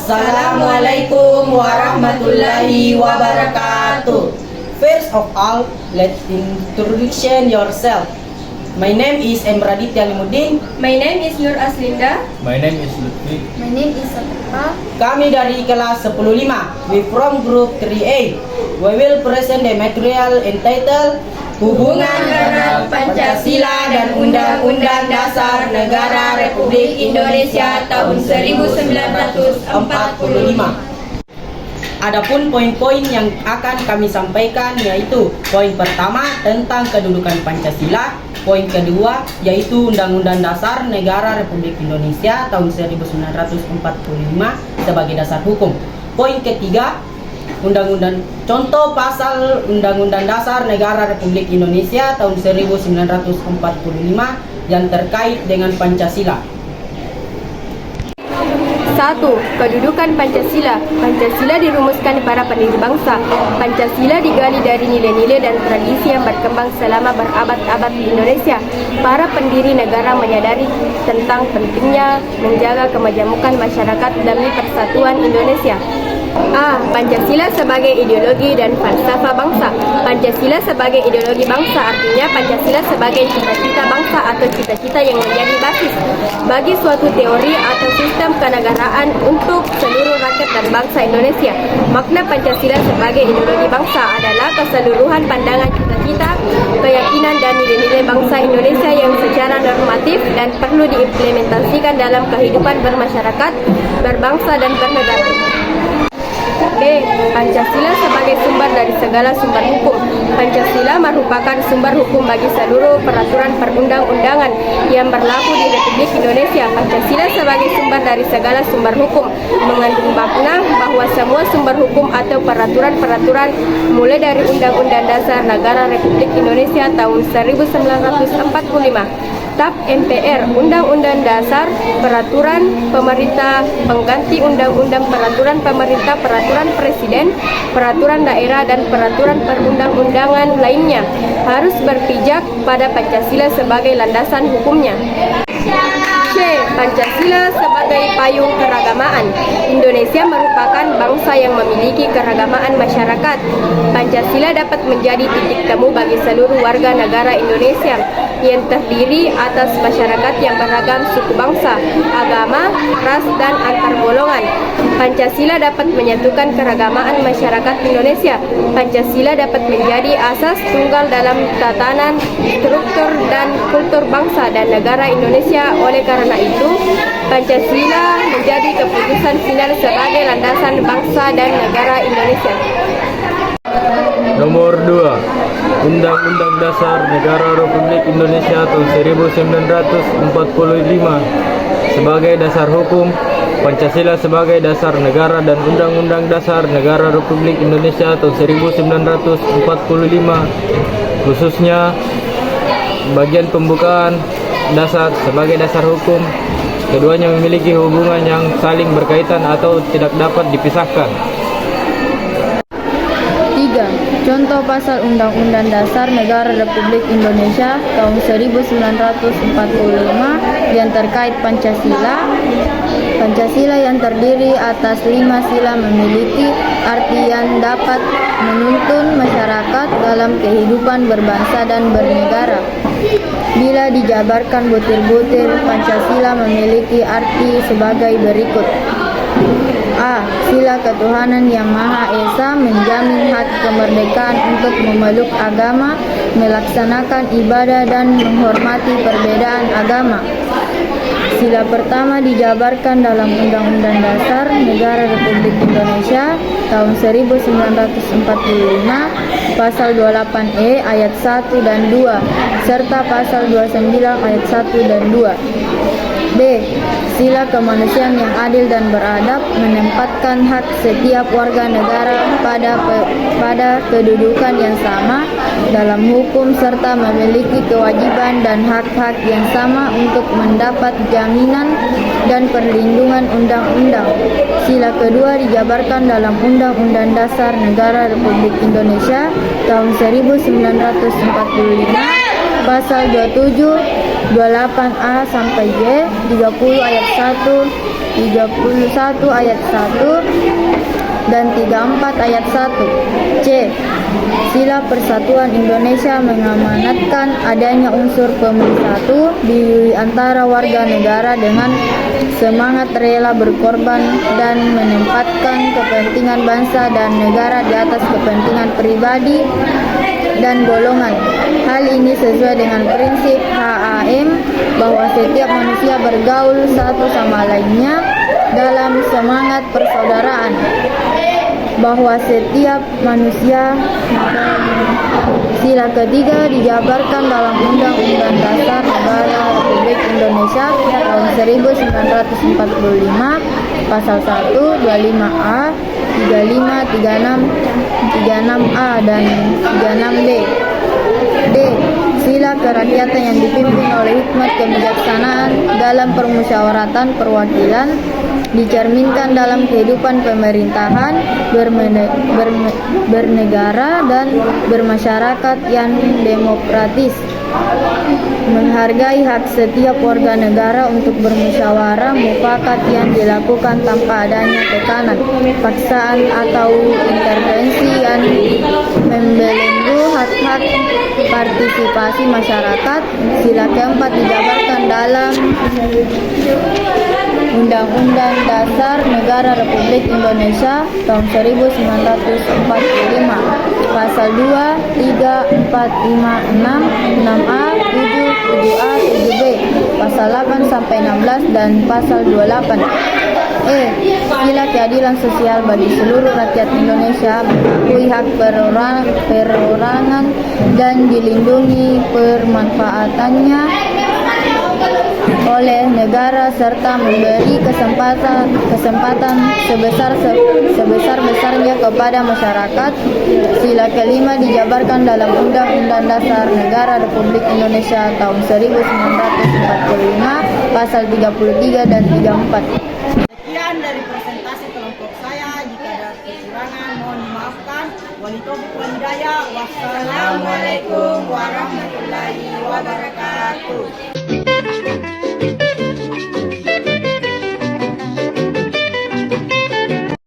Assalamualaikum warahmatullahi wabarakatuh. First of all, let's introduction yourself. My name is Emraditya Limuddin. My name is Nur Aslinda. My name is Lutfi. My name is Safifa. Kami dari kelas 105. We from group 3A. We will present the material entitled Hubungan Erat Pancasila dan Undang-Undang Dasar Negara Republik Indonesia tahun 1945. Adapun poin-poin yang akan kami sampaikan yaitu poin pertama tentang kedudukan Pancasila, poin kedua yaitu Undang-Undang Dasar Negara Republik Indonesia tahun 1945 sebagai dasar hukum. Poin ketiga, contoh pasal Undang-Undang Dasar Negara Republik Indonesia tahun 1945 yang terkait dengan Pancasila. 1. Kedudukan Pancasila. Pancasila dirumuskan para pendiri bangsa. Pancasila digali dari nilai-nilai dan tradisi yang berkembang selama berabad-abad di Indonesia. Para pendiri negara menyadari tentang pentingnya menjaga kemajemukan masyarakat demi persatuan Indonesia. A. Pancasila sebagai ideologi dan falsafah bangsa. Pancasila sebagai ideologi bangsa artinya Pancasila sebagai cita-cita bangsa atau cita-cita yang menjadi basis bagi suatu teori atau sistem kenegaraan untuk seluruh rakyat dan bangsa Indonesia. Makna Pancasila sebagai ideologi bangsa adalah keseluruhan pandangan cita-cita, keyakinan dan nilai-nilai bangsa Indonesia yang secara normatif dan perlu diimplementasikan dalam kehidupan bermasyarakat, berbangsa dan bernegara. B. Pancasila sebagai sumber dari segala sumber hukum. Pancasila merupakan sumber hukum bagi seluruh peraturan perundang-undangan yang berlaku di Republik Indonesia. Pancasila sebagai sumber dari segala sumber hukum mengandung makna bahwa semua sumber hukum atau peraturan-peraturan mulai dari Undang-Undang Dasar Negara Republik Indonesia tahun 1945, TAP MPR, Undang-Undang Dasar, Peraturan Pemerintah Pengganti Undang-Undang, Peraturan Pemerintah, Peraturan Presiden, Peraturan Daerah, dan Peraturan Perundang-undangan lainnya harus berpijak pada Pancasila sebagai landasan hukumnya. C. Pancasila sebagai payung keragamaan. Indonesia merupakan bangsa yang memiliki keragamaan masyarakat. Pancasila dapat menjadi titik temu bagi seluruh warga negara Indonesia yang terdiri atas masyarakat yang beragam suku bangsa, agama, ras, dan antar golongan. Pancasila dapat menyatukan keragamaan masyarakat Indonesia. Pancasila dapat menjadi asas tunggal dalam tatanan, struktur, dan kultur bangsa dan negara Indonesia. Oleh karena itu, Pancasila menjadi keputusan final sebagai landasan bangsa dan negara Indonesia. Nomor 2. Undang-Undang Dasar Negara Republik Indonesia tahun 1945 sebagai dasar hukum. Pancasila sebagai dasar negara dan Undang-Undang Dasar Negara Republik Indonesia tahun 1945 khususnya bagian pembukaan dasar sebagai dasar hukum. Keduanya memiliki hubungan yang saling berkaitan atau tidak dapat dipisahkan. 3. Contoh pasal Undang-Undang Dasar Negara Republik Indonesia tahun 1945 yang terkait Pancasila. Pancasila yang terdiri atas 5 sila memiliki arti yang dapat menuntun masyarakat dalam kehidupan berbangsa dan bernegara. Bila dijabarkan butir-butir, Pancasila memiliki arti sebagai berikut. A. Sila ketuhanan yang Maha Esa menjamin hak kemerdekaan untuk memeluk agama, melaksanakan ibadah, dan menghormati perbedaan agama. Sila pertama dijabarkan dalam Undang-Undang Dasar Negara Republik Indonesia tahun 1945, Pasal 28E ayat 1 dan 2, serta Pasal 29 ayat 1 dan 2. B. Sila kemanusiaan yang adil dan beradab menempatkan hak setiap warga negara pada kedudukan yang sama dalam hukum serta memiliki kewajiban dan hak-hak yang sama untuk mendapat jaminan dan perlindungan undang-undang. Sila kedua dijabarkan dalam Undang-Undang Dasar Negara Republik Indonesia tahun 1945, Pasal 27, 28A sampai J, 30 ayat 1, 31 ayat 1 dan 34 ayat 1. C. Sila Persatuan Indonesia mengamanatkan adanya unsur pemersatu di antara warga negara dengan semangat rela berkorban dan menempatkan kepentingan bangsa dan negara di atas kepentingan pribadi dan golongan. Hal ini sesuai dengan prinsip HAM bahwa setiap manusia bergaul satu sama lainnya dalam semangat persaudaraan, bahwa setiap manusia. Sila ketiga dijabarkan dalam Undang-Undang Dasar Negara Republik Indonesia tahun 1945 pasal 1, 25A, 35, 36, 36A dan 36D. D. Sila kerakyatan yang dipimpin oleh hikmat kebijaksanaan dalam permusyawaratan perwakilan dicerminkan dalam kehidupan pemerintahan, bernegara dan bermasyarakat yang demokratis. Menghargai hak setiap warga negara untuk bermusyawarah mufakat yang dilakukan tanpa adanya tekanan, paksaan atau intervensi yang membelenggu hak-hak partisipasi masyarakat. Sila keempat dijabarkan dalam Undang-Undang Dasar Negara Republik Indonesia tahun 1945 pasal 2, 3, 4, 5, 6, 6A, 7, 7A, 7B, pasal 8 sampai 16 dan pasal 28. E. Sila keadilan sosial bagi seluruh rakyat Indonesia, mengakui hak perorangan dan dilindungi permanfaatannya oleh negara serta memberi kesempatan sebesar-besarnya kepada masyarakat. Sila kelima dijabarkan dalam Undang-Undang Dasar Negara Republik Indonesia tahun 1945 pasal 33 dan 34. Sekian dari presentasi kelompok saya. Jika ada kekurangan mohon dimaafkan. Walitaufiq wal hidayah. Wassalamualaikum warahmatullahi wabarakatuh.